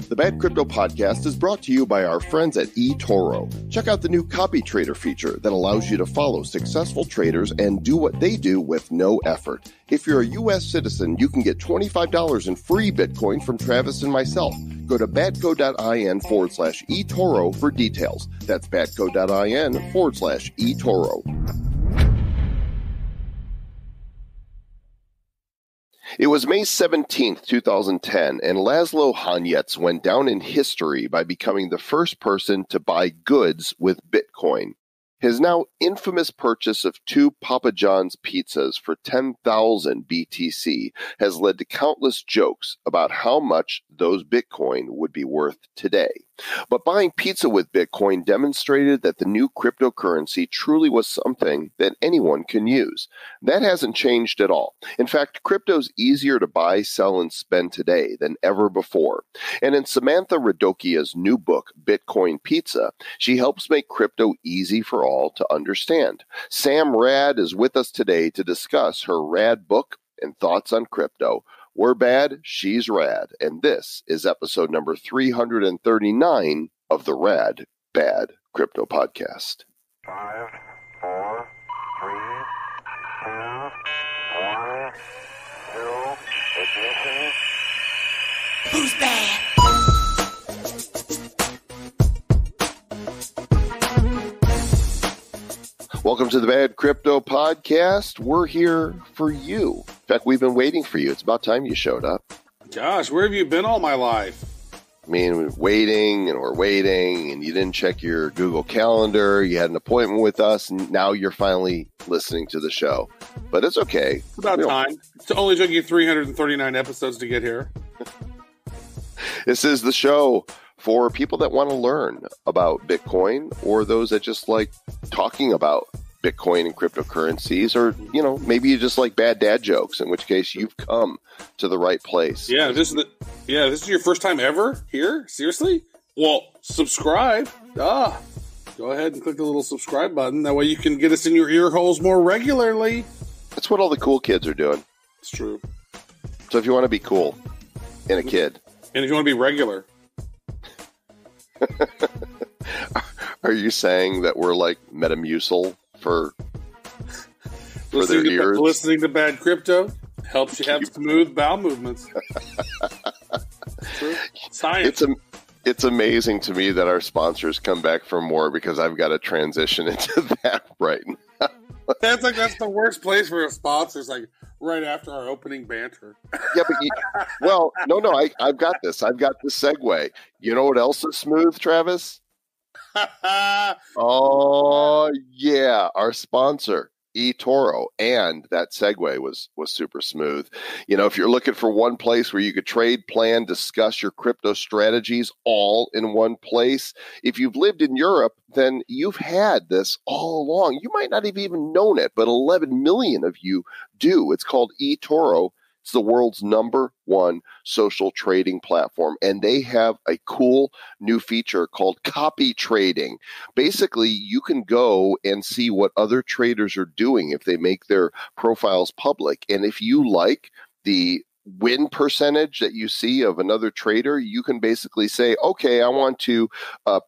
The Bad Crypto Podcast is brought to you by our friends at eToro. Check out the new Copy Trader feature that allows you to follow successful traders and do what they do with no effort. If you're a U.S. citizen, you can get $25 in free Bitcoin from Travis and myself. Go to badco.in/eToro for details. That's badco.in/eToro. It was May 17th, 2010, and Laszlo Hanyecz went down in history by becoming the first person to buy goods with Bitcoin. His now infamous purchase of 2 Papa John's pizzas for 10,000 BTC has led to countless jokes about how much those Bitcoin would be worth today. But buying pizza with Bitcoin demonstrated that the new cryptocurrency truly was something that anyone can use. That hasn't changed at all. In fact, crypto's easier to buy, sell, and spend today than ever before. And in Samantha Radocchia's new book, Bitcoin Pizza, she helps make crypto easy for all to understand. Sam Rad is with us today to discuss her rad book and thoughts on crypto. We're bad, she's rad, and this is episode number 339 of the Rad Bad Crypto Podcast. 5, 4, 3, 2, 1, 0, ignition. Who's bad? Welcome to the Bad Crypto Podcast. We're here for you. In fact, we've been waiting for you. It's about time you showed up. Gosh, where have you been all my life? I mean, we're waiting, and you didn't check your Google Calendar. You had an appointment with us, and now you're finally listening to the show. But it's okay. It's about time. It only took you 339 episodes to get here. This is the show for people that want to learn about Bitcoin, or those that just like talking about Bitcoin and cryptocurrencies, or, you know, maybe you just like bad dad jokes, in which case you've come to the right place. Yeah, this is your first time ever here? Seriously? Well, subscribe. Go ahead and click the little subscribe button. That way you can get us in your ear holes more regularly. That's what all the cool kids are doing. It's true. So if you want to be cool and a kid, and if you want to be regular, are you saying that we're like Metamucil for their ears? Listening to Bad Crypto helps you have smooth bowel movements. Science. It's amazing to me that our sponsors come back for more, because I've got to transition into that right now. That's the worst place for a sponsor. It's like right after our opening banter. Yeah, but no, I've got this. I've got the segue. You know what else is smooth, Travis? Oh yeah, our sponsor, eToro, and that segue was super smooth. You know, if you're looking for one place where you could trade, plan, discuss your crypto strategies all in one place, if you've lived in Europe, then you've had this all along. You might not have even known it, but 11 million of you do. It's called eToro. It's the world's #1 social trading platform, and they have a cool new feature called copy trading. Basically, you can go and see what other traders are doing if they make their profiles public. And if you like the win percentage that you see of another trader, you can basically say, okay, I want to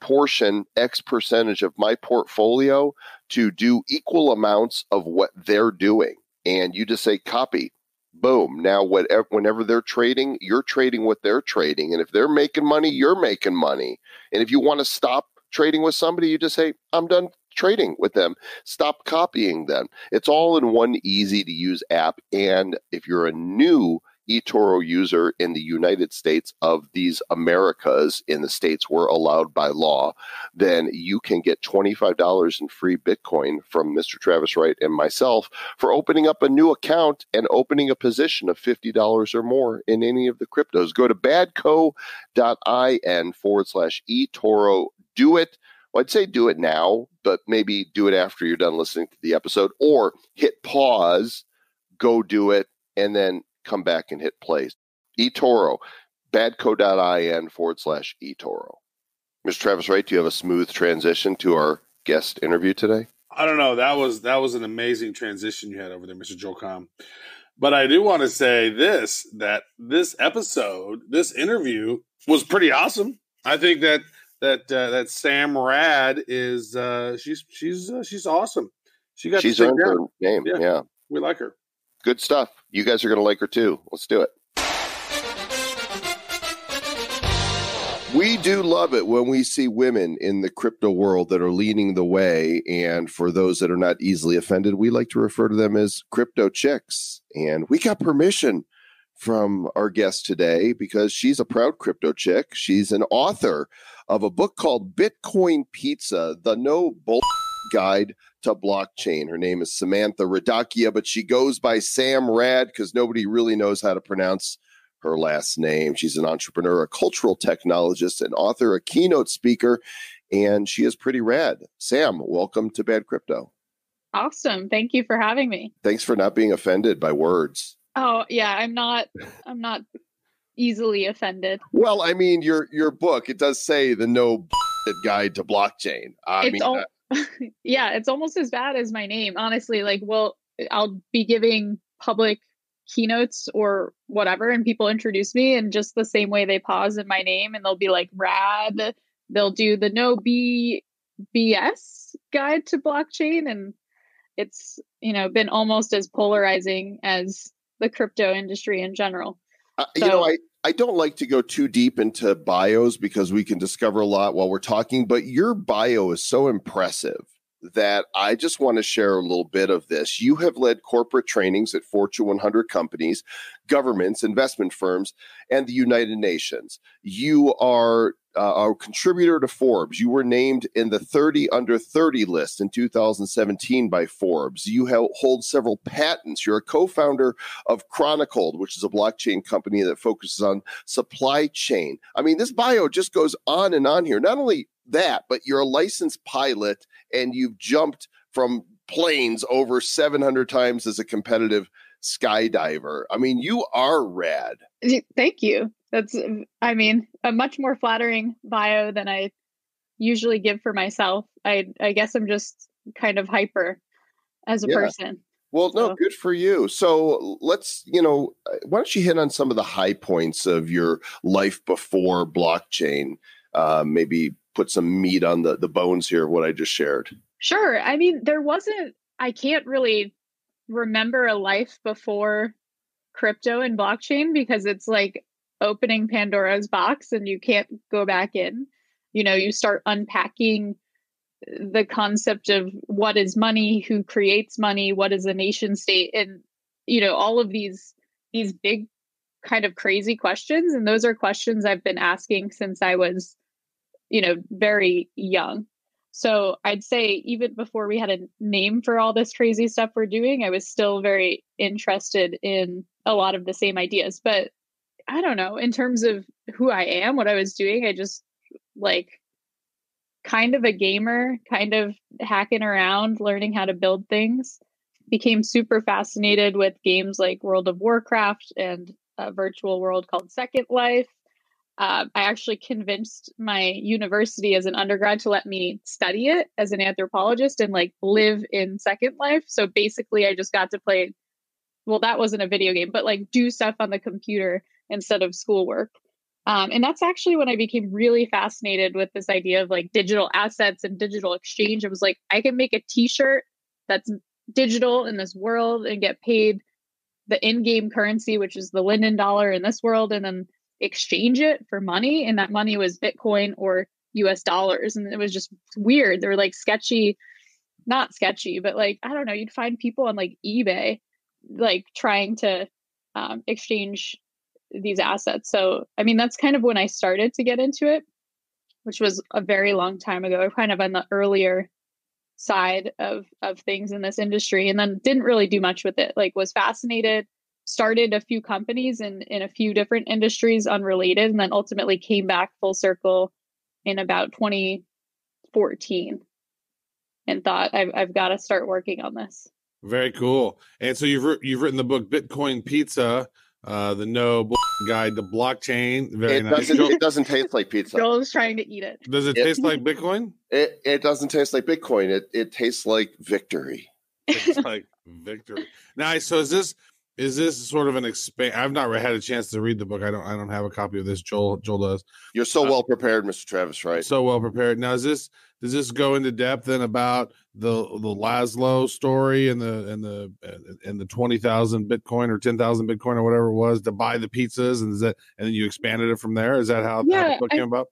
portion X percentage of my portfolio to do equal amounts of what they're doing. And you just say copy. Boom. Now, whenever they're trading, you're trading what they're trading. And if they're making money, you're making money. And if you want to stop trading with somebody, you just say, I'm done trading with them. Stop copying them. It's all in one easy to use app. And if you're a new eToro user in the United States of these Americas, in the states we're allowed by law, then you can get $25 in free Bitcoin from Mr. Travis Wright and myself for opening up a new account and opening a position of $50 or more in any of the cryptos. Go to badco.in/eToro. Do it. Well, I'd say do it now, but maybe do it after you're done listening to the episode, or hit pause, go do it, and then come back and hit play. eToro, badco.in/eToro. Mr. Travis Wright, do you have a smooth transition to our guest interview today? I don't know. That was an amazing transition you had over there, Mr. Joel Com. But I do want to say that this episode, this interview was pretty awesome. I think that Sam Rad is she's awesome. She's earned her name. Yeah. We like her. Good stuff. You guys are going to like her too. Let's do it. We do love it when we see women in the crypto world that are leading the way. And for those that are not easily offended, we like to refer to them as crypto chicks. And we got permission from our guest today because she's a proud crypto chick. She's an author of a book called Bitcoin Pizza, the No Bull Guide to Blockchain. Her name is Samantha Radocchia, but she goes by Sam Rad because nobody really knows how to pronounce her last name. She's an entrepreneur, a cultural technologist, an author, a keynote speaker, and she is pretty rad. Sam, welcome to Bad Crypto. Awesome. Thank you for having me. Thanks for not being offended by words. Oh, yeah, I'm not easily offended. Well, I mean, your book, it does say the No Guide to Blockchain. Yeah, it's almost as bad as my name, honestly. Like, well, I'll be giving public keynotes or whatever, and people introduce me in just the same way they pause in my name, and they'll be like Rad. They'll do the No BS Guide to Blockchain, and it's been almost as polarizing as the crypto industry in general. I don't like to go too deep into bios because we can discover a lot while we're talking, but your bio is so impressive that I just want to share a little bit of this. You have led corporate trainings at Fortune 100 companies, governments, investment firms, and the United Nations. You are a contributor to Forbes. You were named in the 30 under 30 list in 2017 by Forbes. You hold several patents. You're a co-founder of Chronicled, which is a blockchain company that focuses on supply chain. I mean, this bio just goes on and on here. Not only that, but you're a licensed pilot and you've jumped from planes over 700 times as a competitive skydiver. I mean, you are rad. Thank you. That's, a much more flattering bio than I usually give for myself. I guess I'm just kind of hyper as a person. Well, no, good for you. So let's, why don't you hit on some of the high points of your life before blockchain? Maybe put some meat on the bones here of what I just shared. Sure. I can't really remember a life before crypto and blockchain because it's like opening Pandora's box and you can't go back in. You start unpacking the concept of what is money, who creates money, what is a nation state, and all of these big kind of crazy questions. And those are questions I've been asking since I was very young. So I'd say even before we had a name for all this crazy stuff we're doing, I was still very interested in a lot of the same ideas. But I don't know, in terms of who I am, what I was doing, I just kind of a gamer, kind of hacking around, learning how to build things. Became super fascinated with games like World of Warcraft and a virtual world called Second Life. I actually convinced my university as an undergrad to let me study it as an anthropologist and live in Second Life. So basically I just got to play, well, that wasn't a video game, but do stuff on the computer instead of schoolwork. And that's actually when I became really fascinated with this idea of digital assets and digital exchange. I was like, I can make a t-shirt that's digital in this world and get paid the in-game currency, which is the Linden dollar in this world, and then exchange it for money, and that money was Bitcoin or US dollars. And it was just weird. They were sketchy, not sketchy, but I don't know, you'd find people on eBay trying to exchange these assets. So that's kind of when I started to get into it, which was a very long time ago, kind of on the earlier side of things in this industry, and then didn't really do much with it. Was fascinated, started a few companies in a few different industries unrelated, and then ultimately came back full circle in about 2014 and thought I've got to start working on this. Very cool. And so you've written the book Bitcoin Pizza, the No Guide to Blockchain. Very nice. It doesn't taste like pizza. Joel's trying to eat it. Does it taste like Bitcoin? It doesn't taste like Bitcoin. It tastes like victory. It's like victory. Nice. So is Is this sort of an I've not had a chance to read the book. I don't have a copy of this. Joel does. You're so well prepared, Mr. Travis, right? So well prepared. Now, does this go into depth then about the Laszlo story and the 20,000 Bitcoin or 10,000 Bitcoin or whatever it was to buy the pizzas, and then you expanded it from there? Is that how the book came about?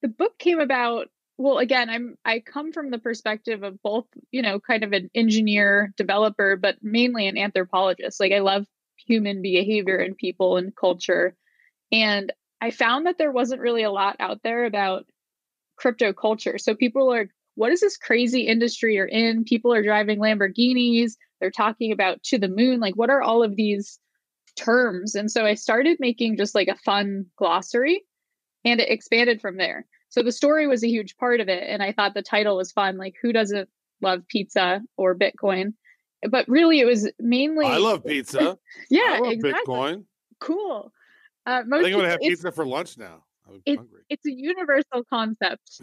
The book came about. Well, again, I come from the perspective of both, kind of an engineer, developer, but mainly an anthropologist. Like, I love human behavior and people and culture. And I found that there wasn't really a lot out there about crypto culture. So people are, what is this crazy industry you're in? People are driving Lamborghinis. They're talking about to the moon. Like, what are all of these terms? And so I started making just like a fun glossary, and it expanded from there. So the story was a huge part of it. And I thought the title was fun. Like, who doesn't love pizza or Bitcoin? But really, it was mainly. I love pizza. Yeah, I love exactly. Bitcoin. Cool. I think I'm going to have pizza for lunch now. I'm hungry. It's a universal concept.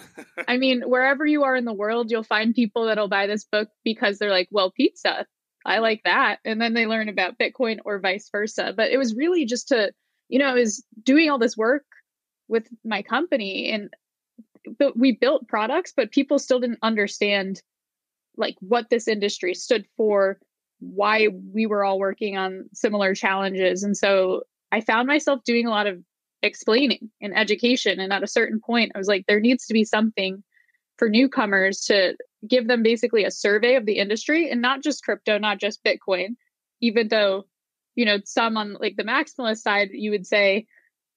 I mean, wherever you are in the world, you'll find people that'll buy this book because they're like, well, pizza, I like that. And then they learn about Bitcoin or vice versa. But it was really just to, I was doing all this work with my company, and we built products, but people still didn't understand like what this industry stood for, why we were all working on similar challenges. And so I found myself doing a lot of explaining and education. And at a certain point, I was like, there needs to be something for newcomers to give them basically a survey of the industry, and not just crypto, not just Bitcoin, even though, some on like the maximalist side, you would say,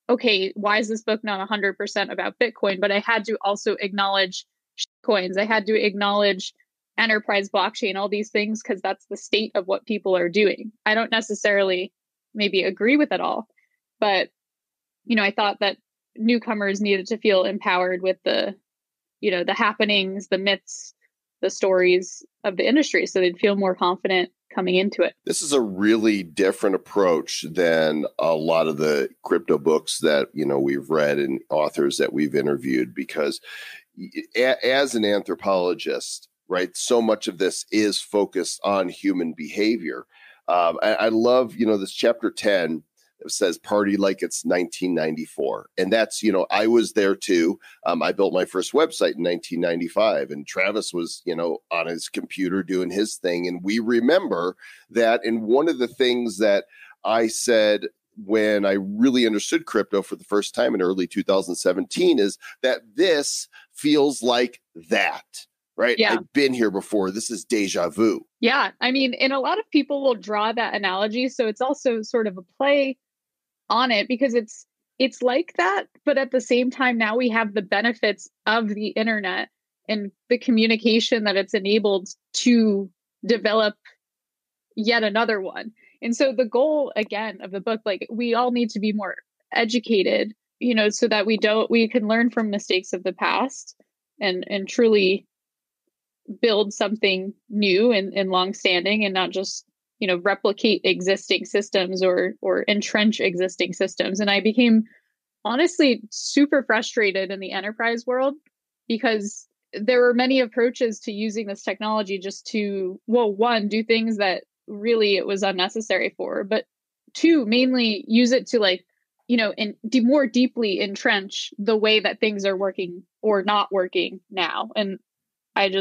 okay, why is this book not 100% about Bitcoin? But I had to also acknowledge coins. I had to acknowledge enterprise blockchain, all these things, because that's the state of what people are doing. I don't necessarily maybe agree with it all, but, I thought that newcomers needed to feel empowered with the happenings, the myths, the stories of the industry, so they'd feel more confident coming into it. This is a really different approach than a lot of the crypto books that, we've read and authors that we've interviewed, because as an anthropologist, right, so much of this is focused on human behavior. I love, this chapter 10. It says party like it's 1994. And that's, I was there too. I built my first website in 1995, and Travis was, on his computer doing his thing. And we remember that. And one of the things that I said when I really understood crypto for the first time in early 2017 is that this feels like that. Right. Yeah. I've been here before. This is deja vu. Yeah. I mean, and a lot of people will draw that analogy. So it's also sort of a play on it, because it's like that. But at the same time, now we have the benefits of the internet and the communication that it's enabled to develop yet another one. And so the goal, again, of the book, like, we all need to be more educated, so that we can learn from mistakes of the past and truly build something new and longstanding, and not just, replicate existing systems or entrench existing systems. And I became honestly super frustrated in the enterprise world, because there were many approaches to using this technology just to, well, one, do things that really it was unnecessary for, but two, mainly use it to and more deeply entrench the way that things are working or not working now. And I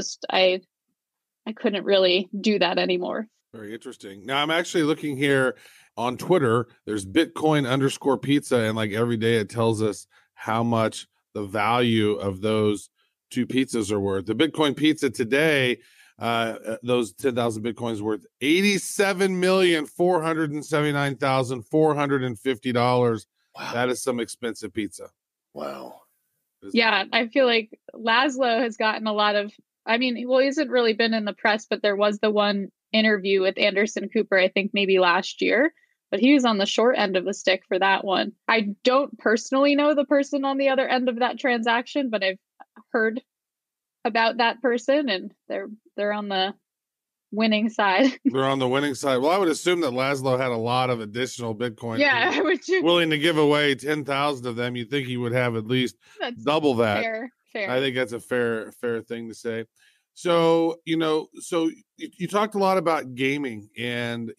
couldn't really do that anymore. Very interesting. Now I'm actually looking here on Twitter. There's Bitcoin_pizza, and like every day it tells us how much the value of those two pizzas are worth. The Bitcoin pizza today, those 10,000 Bitcoins worth $87,479,450. Wow. That is some expensive pizza. Wow. Yeah, I feel like Laszlo has gotten a lot of, he hasn't really been in the press, but there was the one interview with Anderson Cooper, I think maybe last year, but he was on the short end of the stick for that one. I don't personally know the person on the other end of that transaction, but I've heard about that person, and they're on the winning side. They're on the winning side. Well, I would assume that Laszlo had a lot of additional Bitcoin. Yeah, willing to give away 10,000 of them. You'd think he would have at least double that. Fair. I think that's a fair thing to say. So, you talked a lot about gaming, and,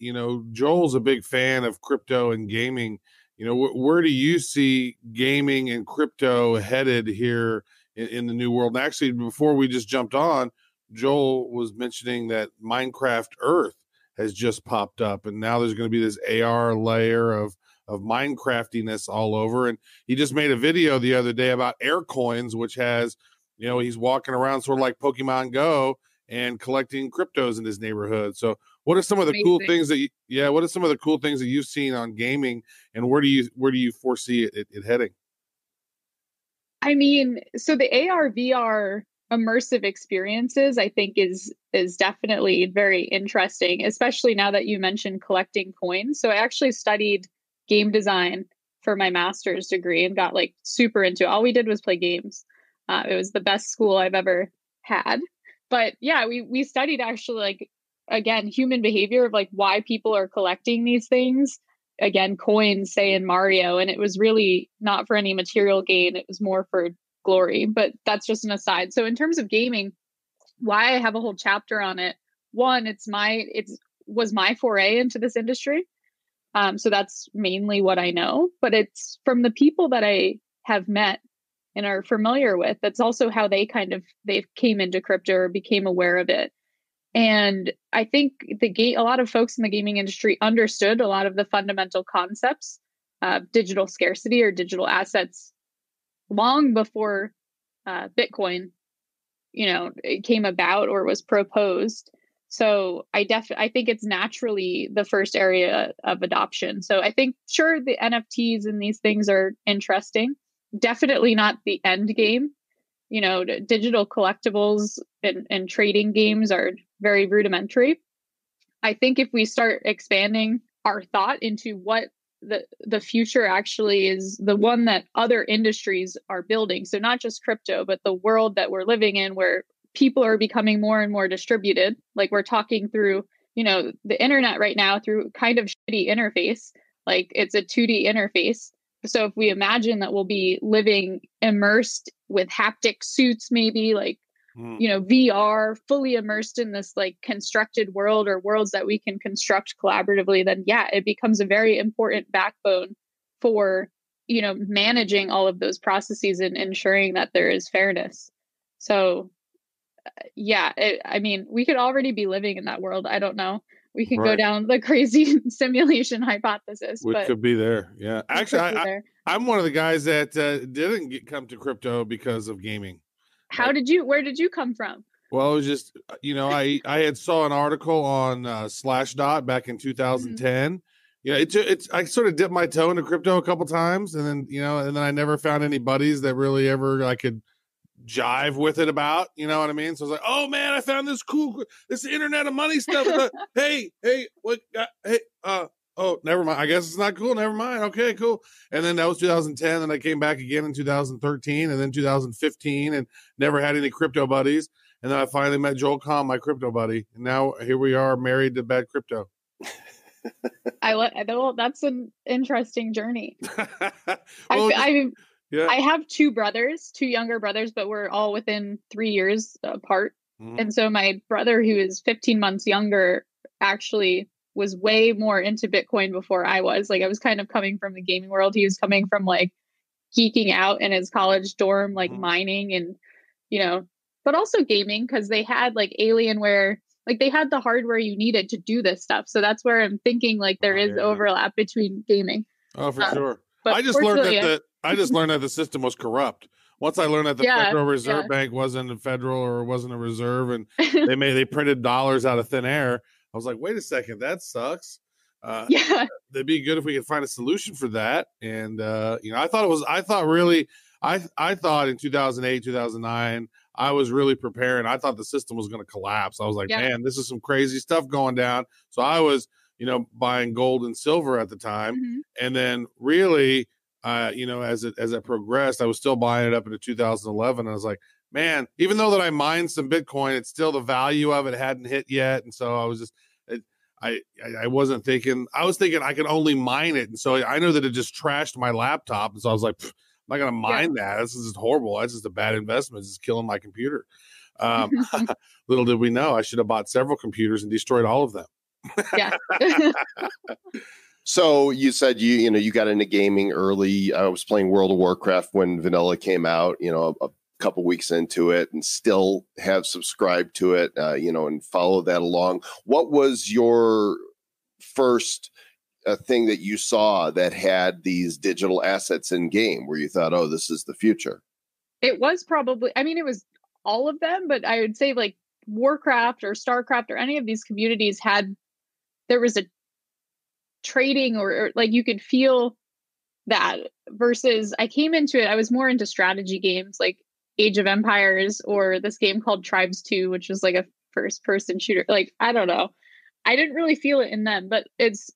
Joel's a big fan of crypto and gaming. Where do you see gaming and crypto headed here in the new world? And actually, before we just jumped on, Joel was mentioning that Minecraft Earth has just popped up, and now there's going to be this AR layer of Minecraftiness all over. And he just made a video the other day about air coins, which has, he's walking around sort of like Pokemon Go and collecting cryptos in his neighborhood. So what are some of the cool things what are some of the cool things that you've seen on gaming, and where do you foresee it heading? I mean, so the AR VR immersive experiences, I think is definitely very interesting, especially now that you mentioned collecting coins. So I actually studied game design for my master's degree and got like super into it. All we did was play games. It was the best school I've ever had. But yeah, we studied actually, like, again, human behavior of like why people are collecting these things. Again, coins, say in Mario, and it was really not for any material gain. It was more for glory, but that's just an aside. So in terms of gaming, why I have a whole chapter on it. One, it was my foray into this industry. So that's mainly what I know, but it's from the people that I have met and are familiar with. That's also how they came into crypto or became aware of it. And I think a lot of folks in the gaming industry understood a lot of the fundamental concepts of digital scarcity or digital assets long before Bitcoin, it came about or was proposed. So I think it's naturally the first area of adoption. So I think, sure, the NFTs and these things are interesting. Definitely not the end game. Digital collectibles and trading games are very rudimentary. I think if we start expanding our thought into what the future actually is, the one that other industries are building, so not just crypto, but the world that we're living in, where people are becoming more and more distributed. Like we're talking through, the internet right now through kind of shitty interface, like it's a 2D interface. So if we imagine that we'll be living immersed with haptic suits, maybe like, VR, fully immersed in this like constructed world or worlds that we can construct collaboratively, then yeah, it becomes a very important backbone for, managing all of those processes and ensuring that there is fairness. So yeah, I mean, we could already be living in that world. I don't know. We could go down the crazy simulation hypothesis. We could be there. Yeah. Actually, I'm one of the guys that didn't come to crypto because of gaming. Where did you come from? Well, it was just, I had saw an article on Slashdot back in 2010. I sort of dipped my toe into crypto a couple times, and then I never found any buddies that really ever I could jive with it about, you know what I mean? So I was like, oh man, I found this internet of money stuff. Hey, oh, never mind. I guess it's not cool. Never mind. Okay, cool. And then that was 2010. And I came back again in 2013 and then 2015 and never had any crypto buddies. And then I finally met Joel Kahn, my crypto buddy. And now here we are, married to bad crypto. That's an interesting journey. Well, I have two younger brothers, but we're all within 3 years apart. Mm-hmm. And so my brother, who is 15 months younger, actually was way more into Bitcoin before I was. Like I was kind of coming from the gaming world. He was coming from like geeking out in his college dorm, like mining and, but also gaming, because they had like Alienware, like they had the hardware you needed to do this stuff. So that's where I'm thinking like there is overlap between gaming. Oh, for sure. But I just learned that the system was corrupt. Once I learned that the Federal Reserve Bank wasn't a federal or wasn't a reserve, and they printed dollars out of thin air, I was like, wait a second, that sucks. It'd be good if we could find a solution for that. And I thought in 2008, 2009, I was really preparing. I thought the system was going to collapse. I was like, man, this is some crazy stuff going down. So I was, buying gold and silver at the time, and then really. As it progressed, I was still buying it up into 2011. I was like, man, even though that I mined some Bitcoin, it's still the value of it hadn't hit yet. And so I was just, I wasn't thinking, I was thinking I could only mine it. And so I knew that it just trashed my laptop. And so I was like, I'm not going to mine that. This is just horrible. That's just a bad investment. It's just killing my computer. Little did we know, I should have bought several computers and destroyed all of them. Yeah. So you said you got into gaming early. I was playing World of Warcraft when vanilla came out, a couple weeks into it, and still have subscribed to it, and follow that along. What was your first thing that you saw that had these digital assets in game where you thought, oh, this is the future? It was probably, it was all of them, but I would say like Warcraft or StarCraft or any of these communities there was a trading or like you could feel that, versus I came into it, I was more into strategy games like Age of Empires or this game called Tribes 2, which was like a first person shooter. Like, I don't know. I didn't really feel it in them, but it's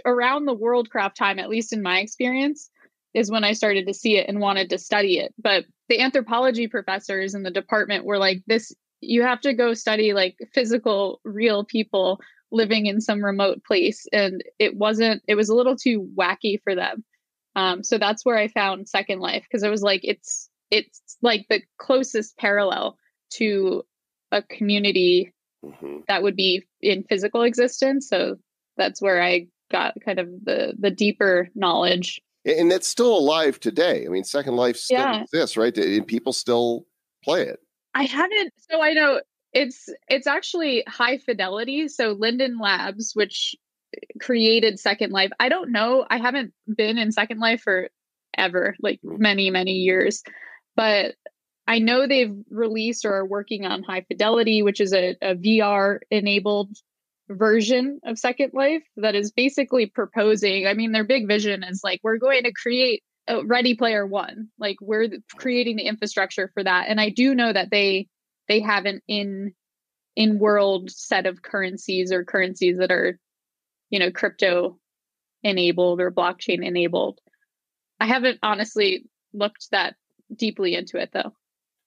around the Worldcraft time, at least in my experience, is when I started to see it and wanted to study it. But the anthropology professors in the department were like, you have to go study like physical, real people living in some remote place. And it was a little too wacky for them. So that's where I found Second Life, because it was like, it's like the closest parallel to a community that would be in physical existence. So that's where I got kind of the deeper knowledge. And it's still alive today. I mean, Second Life still exists, right? And people still play it. I haven't. So I know it's actually High Fidelity. So Linden Labs, which created Second Life. I don't know. I haven't been in Second Life for ever, like many, many years. But I know they've released or are working on High Fidelity, which is a VR enabled version of Second Life that is basically proposing. I mean, their big vision is like, we're going to create a Ready Player One. Like, we're creating the infrastructure for that. And I do know that they have an in-world set of currencies that are, crypto enabled or blockchain enabled. I haven't honestly looked that deeply into it though.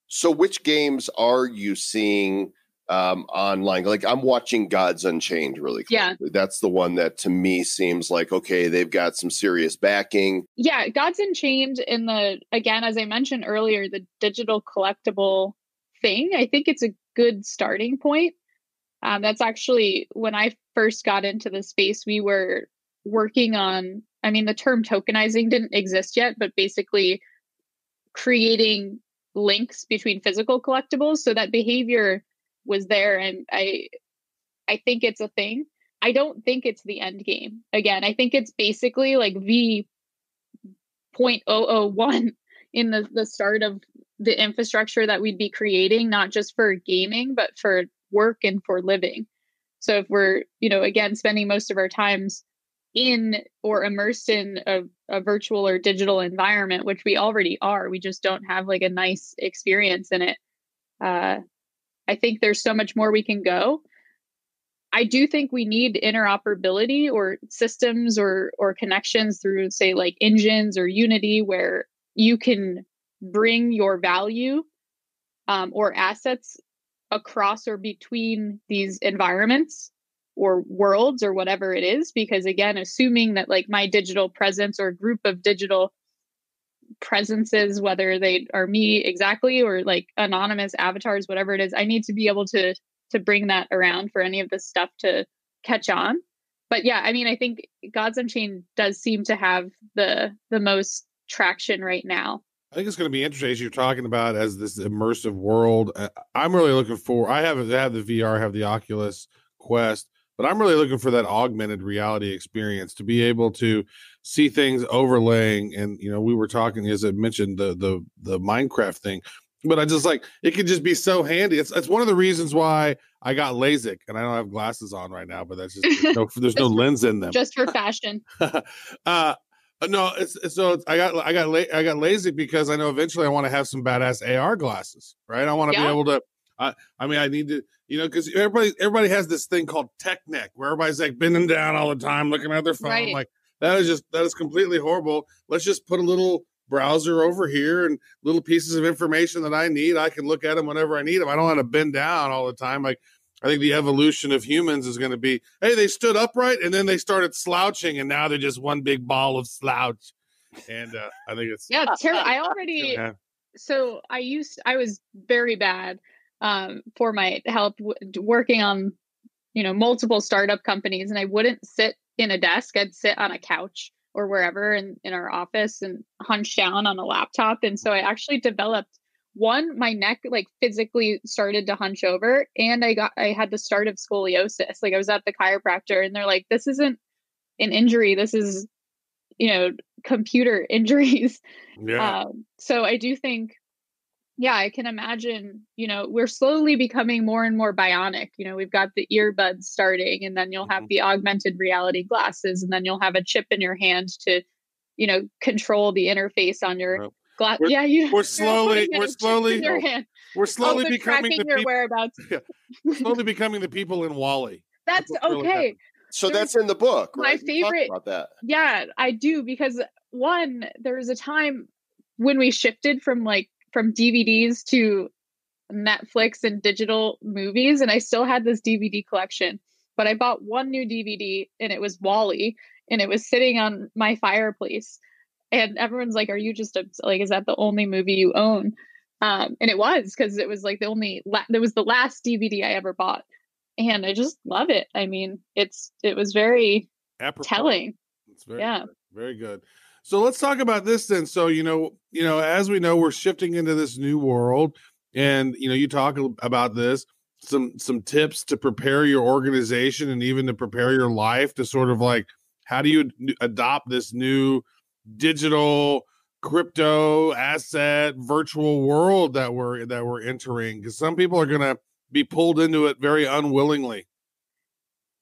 So which games are you seeing online? Like, I'm watching Gods Unchained really closely. Yeah. That's the one that to me seems like, okay, they've got some serious backing. Yeah, Gods Unchained again, as I mentioned earlier, the digital collectible thing, I think it's a good starting point. That's actually when I first got into the space, we were working on, the term tokenizing didn't exist yet, but basically creating links between physical collectibles. So that behavior was there. And I think it's a thing. I don't think it's the end game. Again, I think it's basically like V.001 in the start of the infrastructure that we'd be creating, not just for gaming, but for work and for living. So if we're, again, spending most of our times in or immersed in a virtual or digital environment, which we already are, we just don't have like a nice experience in it. I think there's so much more we can go. I do think we need interoperability or systems or connections through, say, like engines or Unity, where you can bring your value or assets across or between these environments or worlds or whatever it is. Because again, assuming that like my digital presence or group of digital presences, whether they are me exactly or like anonymous avatars, whatever it is, I need to be able to bring that around for any of this stuff to catch on. But yeah, I think Gods Unchained does seem to have the most traction right now. I think it's going to be interesting as you're talking about as this immersive world. I'm really looking for, I have the VR, have the Oculus Quest, but I'm really looking for that augmented reality experience to be able to see things overlaying. And, we were talking, as I mentioned, the Minecraft thing, but I just like, it could just be so handy. It's one of the reasons why I got LASIK, and I don't have glasses on right now, but that's just, there's no lens in them. Just for fashion. No, I got LASIK because I know eventually I want to have some badass AR glasses, right? I want to be able to. I need to, because everybody has this thing called tech neck, where everybody's like bending down all the time, looking at their phone. Right. Like that is completely horrible. Let's just put a little browser over here and little pieces of information that I need. I can look at them whenever I need them. I don't want to bend down all the time. Like, I think the evolution of humans is going to be, hey, they stood upright and then they started slouching and now they're just one big ball of slouch. And I think it's terrible. I So I was very bad for my health working on, multiple startup companies, and I wouldn't sit in a desk. I'd sit on a couch or wherever in our office and hunch down on a laptop. And so I actually developed my neck like physically started to hunch over, and I had the start of scoliosis. Like I was at the chiropractor and they're like, this isn't an injury. This is, computer injuries. Yeah. So I do think, yeah, I can imagine, we're slowly becoming more and more bionic. We've got the earbuds starting, and then you'll have the augmented reality glasses, and then you'll have a chip in your hand to, control the interface on your glass. Yeah, we're slowly becoming tracking the your people. whereabouts. Yeah, we're slowly becoming the people in Wall-E. That's really okay. So that's in the book, right? My favorite about that. Yeah, I do, because there was a time when we shifted from DVDs to Netflix and digital movies, and I still had this DVD collection, but I bought one new DVD and it was Wall-E, and it was sitting on my fireplace, and everyone's like, are you just like, is that the only movie you own? And it was, because it was like it was the last DVD I ever bought, and I just love it. I mean, it was very telling. It's very good. So let's talk about this then. So, as we know, we're shifting into this new world, and, you talk about this, some tips to prepare your organization and even to prepare your life to sort of like, how do you adopt this new digital crypto asset virtual world that we're entering? Because some people are going to be pulled into it very unwillingly.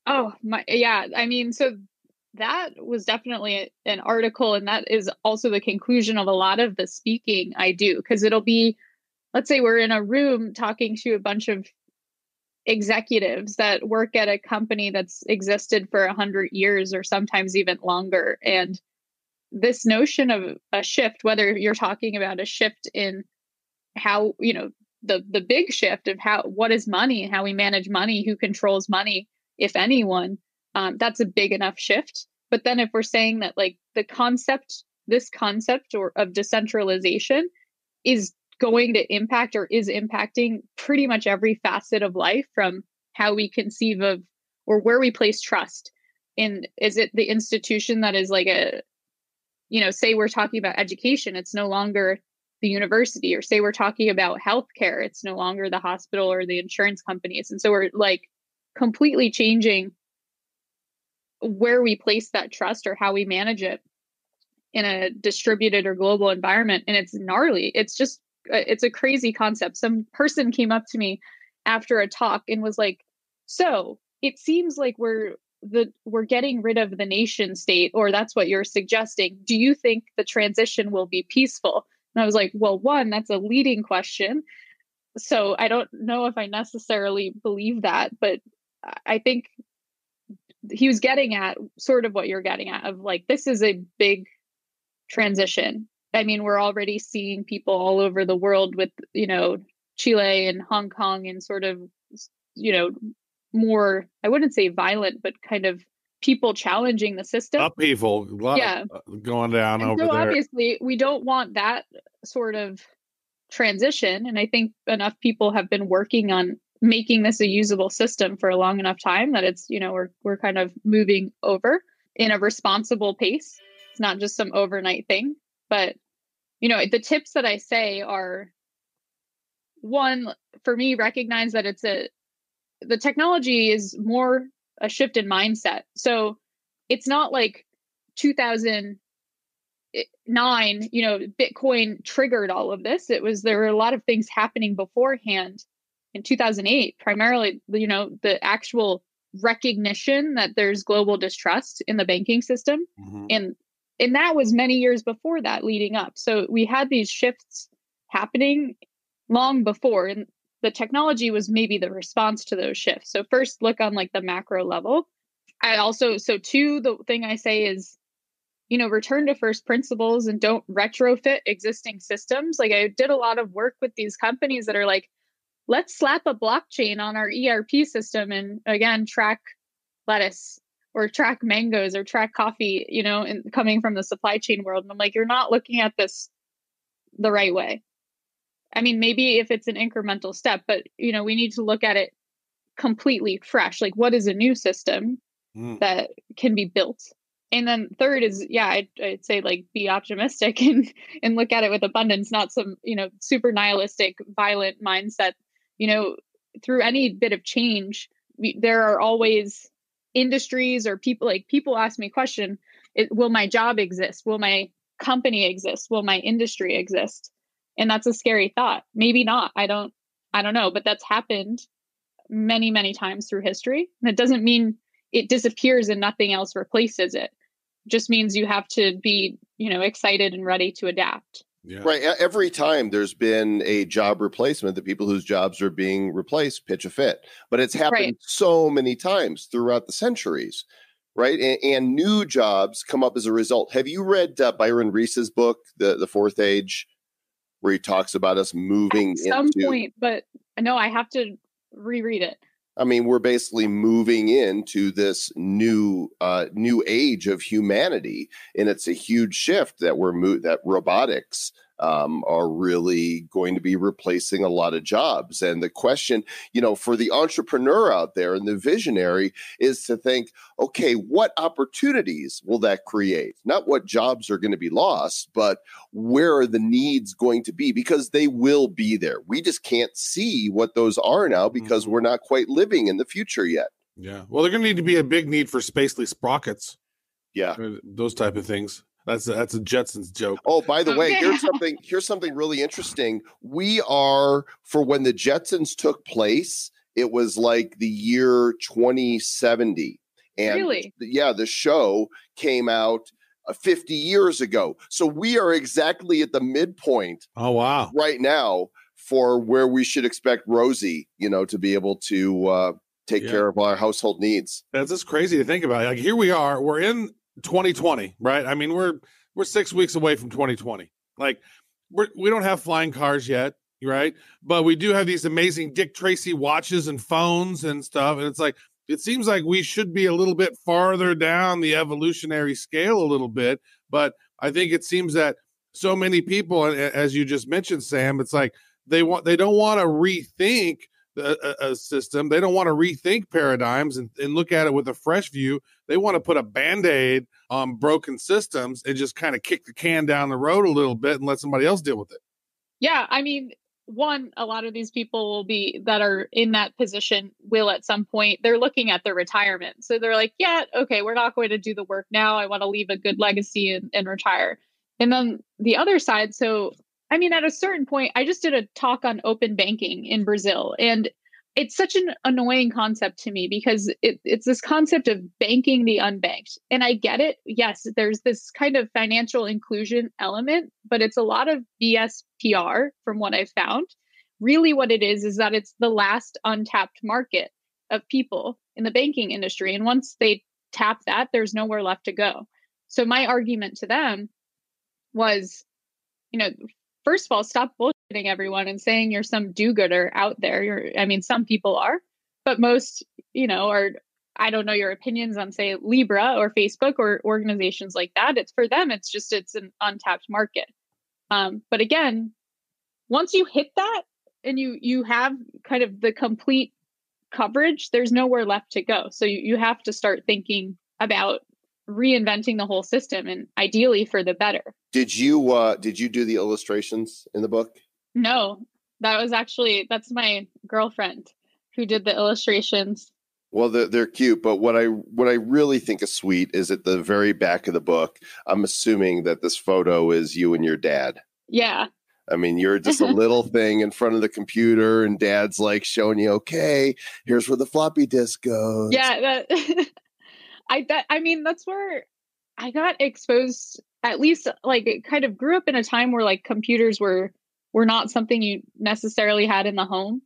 Oh my, yeah. I mean, so that was definitely an article, and that is also the conclusion of a lot of the speaking I do, because it'll be, let's say we're in a room talking to a bunch of executives that work at a company that's existed for 100 years or sometimes even longer, and this notion of a shift, whether you're talking about a shift in how, the big shift of what is money, how we manage money, who controls money, if anyone, that's a big enough shift. But then if we're saying that like this concept of decentralization is going to impact or is impacting pretty much every facet of life, from how we conceive of or where we place trust in, is it the institution that is like say we're talking about education, it's no longer the university, or say we're talking about healthcare, it's no longer the hospital or the insurance companies. And so we're like completely changing where we place that trust or how we manage it in a distributed or global environment. And it's gnarly. It's a crazy concept. Some person came up to me after a talk and was like, so it seems like we're getting rid of the nation state, or that's what you're suggesting. Do you think the transition will be peaceful? And I was like, well, one, that's a leading question. So I don't know if I necessarily believe that, but I think he was getting at sort of what you're getting at, of like, this is a big transition. I mean, we're already seeing people all over the world with, Chile and Hong Kong, and sort of, more, I wouldn't say violent, but kind of people challenging the system. Upheaval, going down and over there. Obviously, we don't want that sort of transition. And I think enough people have been working on making this a usable system for a long enough time that it's, we're kind of moving over in a responsible pace. It's not just some overnight thing. But, the tips that I say are, one, for me, recognize that the technology is more a shift in mindset. So it's not like 2009, Bitcoin triggered all of this. There were a lot of things happening beforehand in 2008, primarily, the actual recognition that there's global distrust in the banking system. Mm-hmm. And that was many years before that, leading up. So we had these shifts happening long before, and the technology was maybe the response to those shifts. So first, look on like the macro level. Two, the thing I say is, return to first principles and don't retrofit existing systems. Like I did a lot of work with these companies that are like, let's slap a blockchain on our ERP system and again, track lettuce or track mangoes or track coffee, and coming from the supply chain world. And I'm like, you're not looking at this the right way. I mean, maybe if it's an incremental step, but we need to look at it completely fresh. Like, what is a new system that can be built? And then third is, I'd say like be optimistic and look at it with abundance, not some, super nihilistic, violent mindset. Through any bit of change, there are always industries or people ask me a question, will my job exist? Will my company exist? Will my industry exist? And that's a scary thought. Maybe not. I don't know, but that's happened many, many times through history. And it doesn't mean it disappears and nothing else replaces it. It just means you have to be, excited and ready to adapt. Yeah. Right. Every time there's been a job replacement, the people whose jobs are being replaced pitch a fit. But it's happened so many times throughout the centuries, right? And new jobs come up as a result. Have you read Byron Reese's book, The Fourth Age, where he talks about us moving at some point? But no, I have to reread it. I mean, we're basically moving into this new age of humanity, and it's a huge shift that that robotics are really going to be replacing a lot of jobs. And the question, for the entrepreneur out there and the visionary is to think, okay, what opportunities will that create? Not what jobs are going to be lost, but where are the needs going to be? Because they will be there. We just can't see what those are now because we're not quite living in the future yet. Yeah. Well, they're going to need to be a big need for spacely sprockets. Yeah. Those type of things. That's a Jetsons joke. Oh, by the way, here's something really interesting. We are, for when the Jetsons took place, it was like the year 2070. And really? The show came out 50 years ago. So we are exactly at the midpoint. Oh, wow. Right now for where we should expect Rosie, to be able to take care of our household needs. That's just crazy to think about. Like, here we are, we're in 2020, right? I mean, we're 6 weeks away from 2020. Like, we don't have flying cars yet, right? But we do have these amazing Dick Tracy watches and phones and stuff. And it's like, it seems like we should be a little bit farther down the evolutionary scale a little bit. But I think it seems that so many people, as you just mentioned, Sam, it's like they don't want to rethink a system. They don't want to rethink paradigms and look at it with a fresh view. They want to put a Band-Aid on broken systems and just kind of kick the can down the road a little bit and let somebody else deal with it. Yeah. I mean, a lot of these people that are in that position will at some point, they're looking at their retirement. So they're like, yeah, okay, we're not going to do the work now. I want to leave a good legacy and retire. And then the other side. So, I mean, at a certain point, I just did a talk on open banking in Brazil, and it's such an annoying concept to me because it's this concept of banking the unbanked. And I get it. Yes, there's this kind of financial inclusion element, but it's a lot of BS PR from what I've found. Really what it is that it's the last untapped market of people in the banking industry. And once they tap that, there's nowhere left to go. So my argument to them was, first of all, stop bullshitting everyone and saying you're some do-gooder out there. Some people are, but most, I don't know your opinions on, say, Libra or Facebook or organizations like that. It's for them. It's an untapped market. But again, once you hit that and you have kind of the complete coverage, there's nowhere left to go. So you have to start thinking about reinventing the whole system, and ideally for the better. Did you do the illustrations in the book? No, that's my girlfriend who did the illustrations. Well, they're cute, but what I really think is sweet is at the very back of the book, I'm assuming that this photo is you and your dad. Yeah. I mean, you're just a little thing in front of the computer and dad's like showing you, okay, here's where the floppy disk goes. Yeah. That's where I got exposed, at least like it kind of grew up in a time where like computers were not something you necessarily had in the home.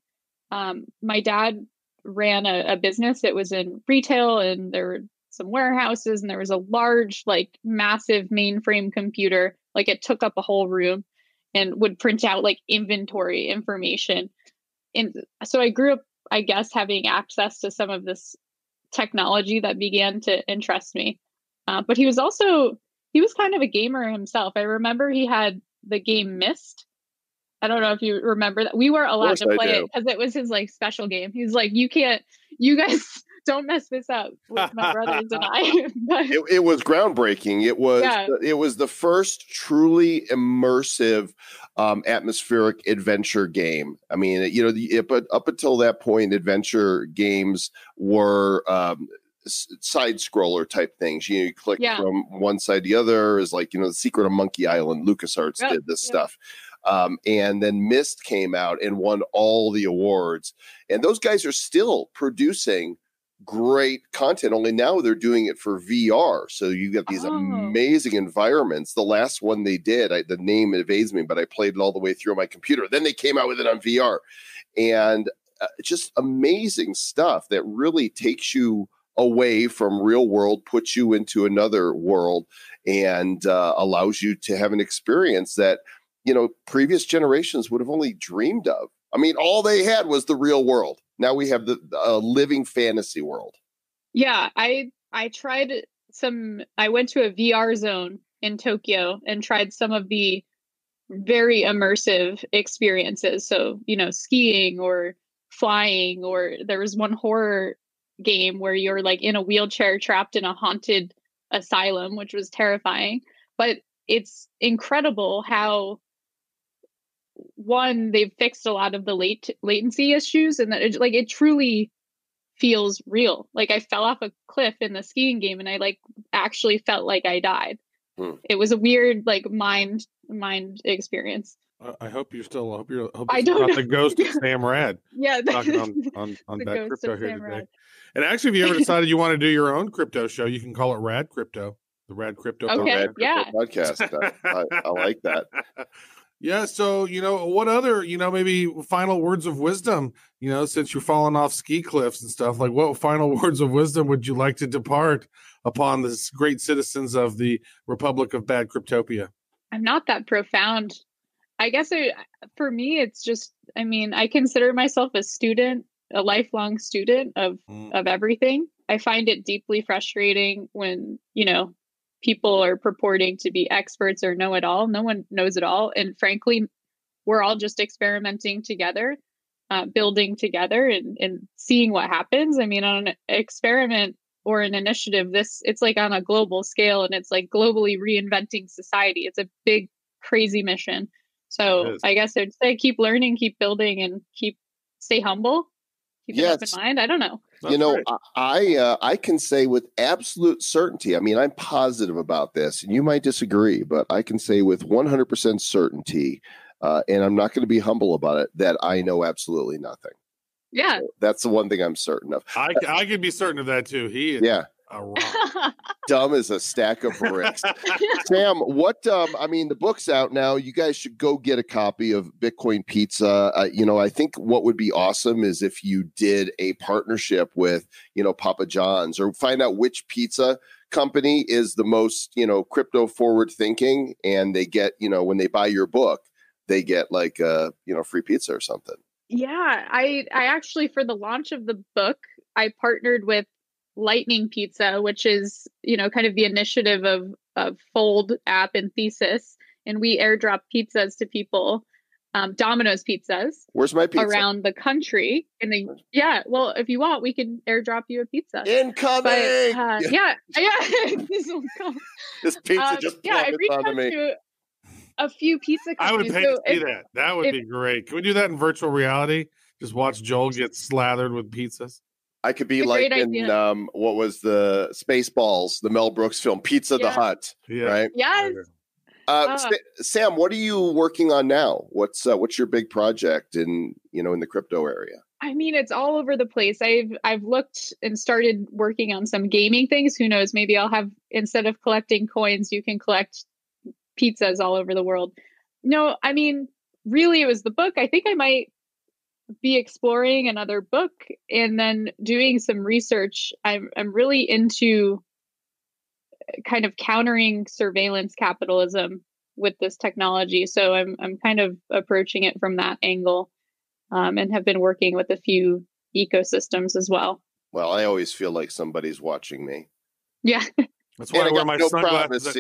My dad ran a business. It was in retail, and there were some warehouses, and there was a large, like massive mainframe computer. Like it took up a whole room and would print out like inventory information. And so I grew up, I guess, having access to some of this technology that began to interest me. But he was kind of a gamer himself. I remember he had the game Myst, I don't know if you remember that. We weren't allowed to play it because it was his like special game. He's like, you guys don't mess this up with my brothers and I. But, it was groundbreaking. It was the first truly immersive atmospheric adventure game. I mean, but up until that point, adventure games were side scroller type things. You click from one side to the other. Is like, the Secret of Monkey Island. LucasArts did this stuff. And then Myst came out and won all the awards. And those guys are still producing great content, only now they're doing it for VR. So you got these amazing environments. The last one they did, the name evades me, but I played it all the way through on my computer. Then they came out with it on VR. And just amazing stuff that really takes you away from real world, puts you into another world, and allows you to have an experience that previous generations would have only dreamed of. I mean, all they had was the real world. Now we have the living fantasy world. Yeah, I tried I went to a VR zone in Tokyo and tried some of the very immersive experiences. So, skiing or flying, or there was one horror game where you're like in a wheelchair trapped in a haunted asylum, which was terrifying. But it's incredible how they've fixed a lot of the latency issues, and that it truly feels real. Like I fell off a cliff in the skiing game and I like actually felt like I died. It was a weird like mind experience. I hope you're still. I don't know. The ghost of Sam Rad. Yeah, talking on that crypto here today. Rad. And actually, if you ever decided you want to do your own crypto show, you can call it Rad Crypto, the Rad Crypto. Okay, podcast. I like that. Yeah. So, what other, maybe final words of wisdom, since you're falling off ski cliffs and stuff, like what final words of wisdom would you like to depart upon the great citizens of the Republic of Bad Cryptopia? I'm not that profound. I guess for me, it's just, I consider myself a lifelong student of everything. I find it deeply frustrating when, people are purporting to be experts or know it all. No one knows it all. And frankly, we're all just experimenting together, building together and seeing what happens. On an experiment or an initiative, it's like on a global scale, and it's like globally reinventing society. It's a big, crazy mission. So I guess I'd say keep learning, keep building, and stay humble. Keep an open mind. I don't know. I can say with absolute certainty, I'm positive about this, and you might disagree, but I can say with 100% certainty, and I'm not going to be humble about it, that I know absolutely nothing. Yeah. So that's the one thing I'm certain of. I can be certain of that too. He is a rock. Dumb as a stack of bricks. Sam, the book's out now. You guys should go get a copy of Bitcoin Pizza. I think what would be awesome is if you did a partnership with, Papa John's, or find out which pizza company is the most, crypto forward thinking, and they get, when they buy your book, they get like, free pizza or something. Yeah, I actually, for the launch of the book, I partnered with Lightning Pizza, which is, kind of the initiative of Fold app and Thesis. And we airdrop pizzas to people, Domino's pizzas. Where's my pizza? Around the country. And well, if you want, we can airdrop you a pizza. Incoming! But, yeah. This pizza just I reached out to a few pizza companies. I would pay to see that. That would be great. Can we do that in virtual reality? Just watch Joel get slathered with pizzas. I could be like in what was the Spaceballs, the Mel Brooks film, Pizza the Hut, right? Yes. Sam, what are you working on now? What's your big project in the crypto area? It's all over the place. I've looked and started working on some gaming things. Who knows? Maybe I'll have, instead of collecting coins, you can collect pizzas all over the world. No, really, it was the book. I think I might be exploring another book and then doing some research. I'm really into kind of countering surveillance capitalism with this technology. So I'm kind of approaching it from that angle, and have been working with a few ecosystems as well. Well, I always feel like somebody's watching me. Yeah. That's why I wear my sunglasses.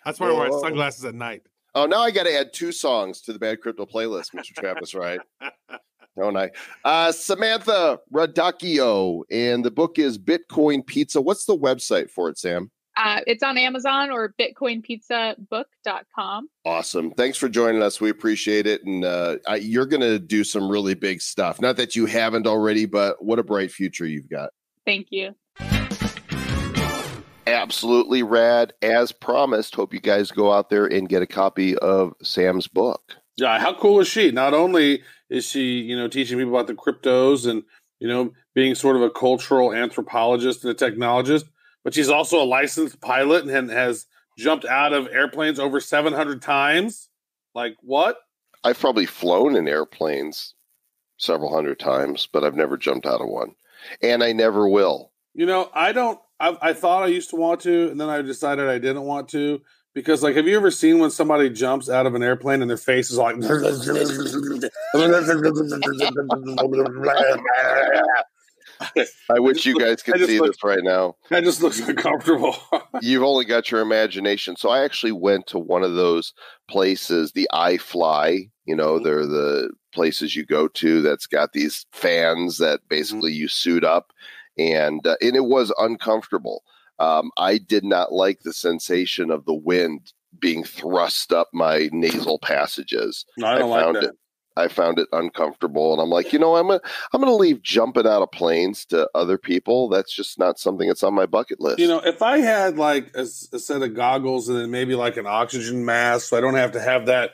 That's why I wear sunglasses at night. Oh, now I got to add 2 songs to the Bad Crypto playlist, Mr. Travis, right? Don't I? Samantha Radocchia, and the book is Bitcoin Pizza. What's the website for it, Sam? It's on Amazon or bitcoinpizzabook.com. Awesome. Thanks for joining us. We appreciate it. And you're going to do some really big stuff. Not that you haven't already, but what a bright future you've got. Thank you. Absolutely rad. As promised, hope you guys go out there and get a copy of Sam's book. Yeah, how cool is she? Not only is she, teaching people about the cryptos and, being sort of a cultural anthropologist and a technologist, but she's also a licensed pilot and has jumped out of airplanes over 700 times. Like, what? I've probably flown in airplanes several hundred times, but I've never jumped out of one. And I never will. I thought I used to want to, and then I decided I didn't want to. Because, have you ever seen when somebody jumps out of an airplane and their face is like... I wish you guys could see this right now. That just looks uncomfortable. You've only got your imagination. So I actually went to one of those places, the iFly. They're the places you go to that's got these fans that basically you suit up. And it was uncomfortable. I did not like the sensation of the wind being thrust up my nasal passages. No, I don't like that. I found it uncomfortable, and I'm like, I'm gonna leave jumping out of planes to other people. That's just not something that's on my bucket list. If I had a set of goggles and then maybe an oxygen mask, so I don't have to have that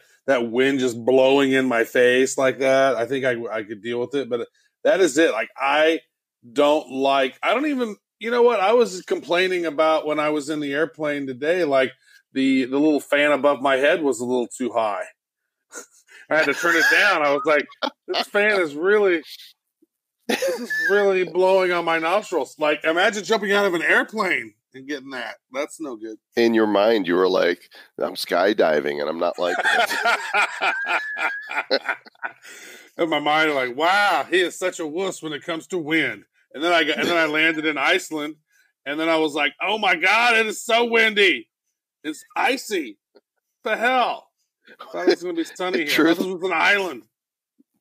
wind just blowing in my face like that, I think I could deal with it. But that is it. I don't even. You know what? I was complaining about when I was in the airplane today. The little fan above my head was a little too high. I had to turn it down. I was like, this fan is really blowing on my nostrils. Imagine jumping out of an airplane and getting that. That's no good. In your mind, you were like, I'm skydiving, and I'm not like it. In my mind, wow, he is such a wuss when it comes to wind. And then I landed in Iceland, and then I was like, oh my God, it is so windy. It's icy. What the hell? I thought it was going to be sunny here. This was an island.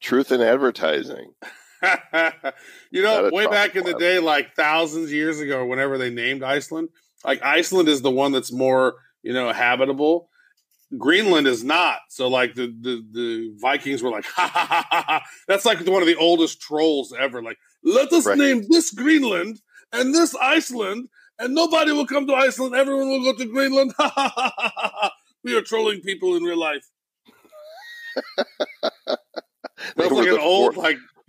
Truth in advertising. Way back in the day, thousands of years ago, whenever they named Iceland, Iceland is the one that's more, habitable. Greenland is not. So the Vikings were like, ha ha ha ha ha. That's one of the oldest trolls ever. Let us name this Greenland and this Iceland, and nobody will come to Iceland. Everyone will go to Greenland. Ha ha ha ha ha. We are trolling people in real life. That's an old,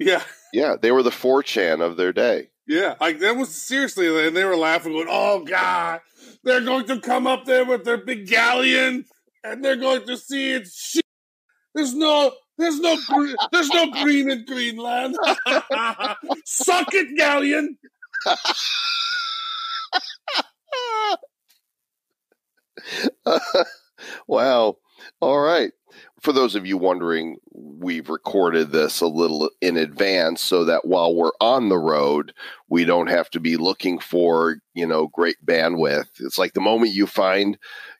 yeah. Yeah, they were the 4chan of their day. Yeah, that was seriously, and they were laughing, going, oh, God, they're going to come up there with their big galleon, and they're going to see it's shit. There's no green in Greenland. Suck it, galleon. Wow. All right. For those of you wondering, we've recorded this a little in advance so that while we're on the road, we don't have to be looking for, great bandwidth. It's like the moment you find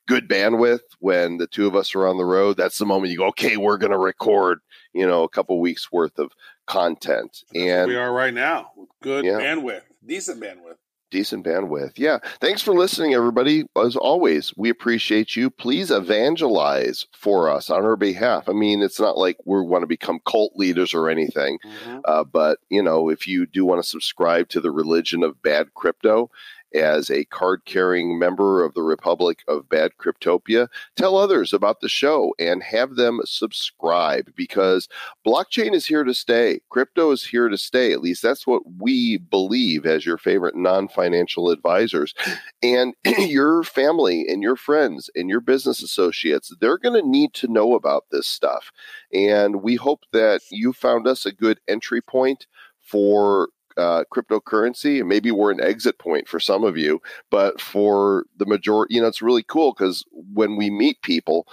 good bandwidth when the two of us are on the road, that's the moment you go, okay, we're going to record, a couple weeks worth of content. And we are right now. Good bandwidth, decent bandwidth. Decent bandwidth. Yeah. Thanks for listening, everybody. As always, we appreciate you. Please evangelize for us on our behalf. I mean, it's not like we want to become cult leaders or anything. Mm-hmm. But, if you do want to subscribe to the religion of bad crypto as a card-carrying member of the Republic of Bad Cryptopia, tell others about the show and have them subscribe, because blockchain is here to stay. Crypto is here to stay. At least that's what we believe as your favorite non-financial advisors. And your family and your friends and your business associates, they're going to need to know about this stuff. And we hope that you found us a good entry point for cryptocurrency, and maybe we're an exit point for some of you, but for the majority, it's really cool because when we meet people,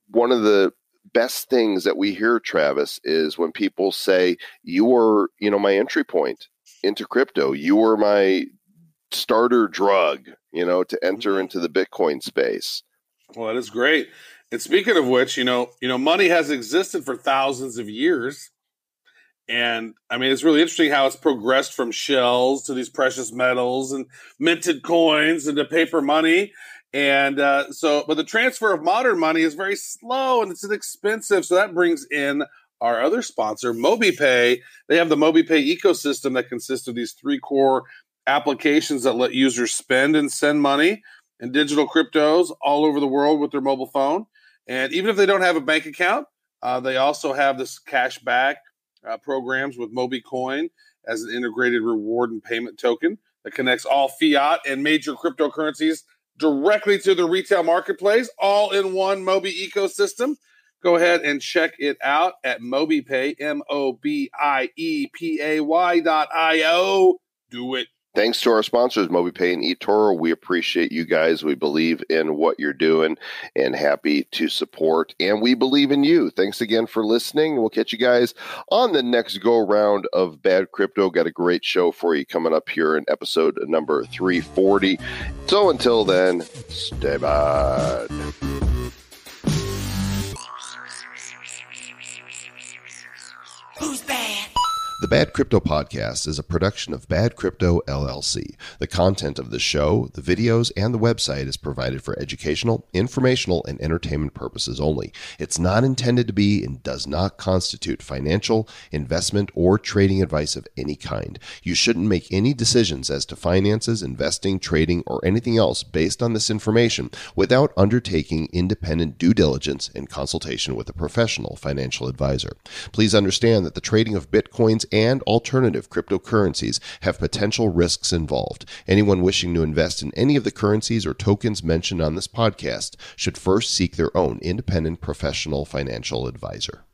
one of the best things that we hear, Travis, is when people say, you were, my entry point into crypto, you were my starter drug, to enter into the Bitcoin space. Well, that is great. And speaking of which, money has existed for thousands of years. And I mean, it's really interesting how it's progressed from shells to these precious metals and minted coins and to paper money. And but the transfer of modern money is very slow and it's inexpensive. So that brings in our other sponsor, MobiPay. They have the MobiPay ecosystem that consists of these 3 core applications that let users spend and send money and digital cryptos all over the world with their mobile phone. And even if they don't have a bank account, they also have this cash back programs with MobiCoin as an integrated reward and payment token that connects all fiat and major cryptocurrencies directly to the retail marketplace, all in one Mobi ecosystem. Go ahead and check it out at MobiPay, MobiEPay.io. Do it. Thanks to our sponsors, MobiPay and eToro. We appreciate you guys. We believe in what you're doing and happy to support. And we believe in you. Thanks again for listening. We'll catch you guys on the next go-round of Bad Crypto. Got a great show for you coming up here in episode number 340. So until then, stay bad. Who's bad? The Bad Crypto Podcast is a production of Bad Crypto LLC. The content of the show, the videos, and the website is provided for educational, informational, and entertainment purposes only. It's not intended to be and does not constitute financial, investment, or trading advice of any kind. You shouldn't make any decisions as to finances, investing, trading, or anything else based on this information without undertaking independent due diligence and consultation with a professional financial advisor. Please understand that the trading of Bitcoins and alternative cryptocurrencies have potential risks involved. Anyone wishing to invest in any of the currencies or tokens mentioned on this podcast should first seek their own independent professional financial advisor.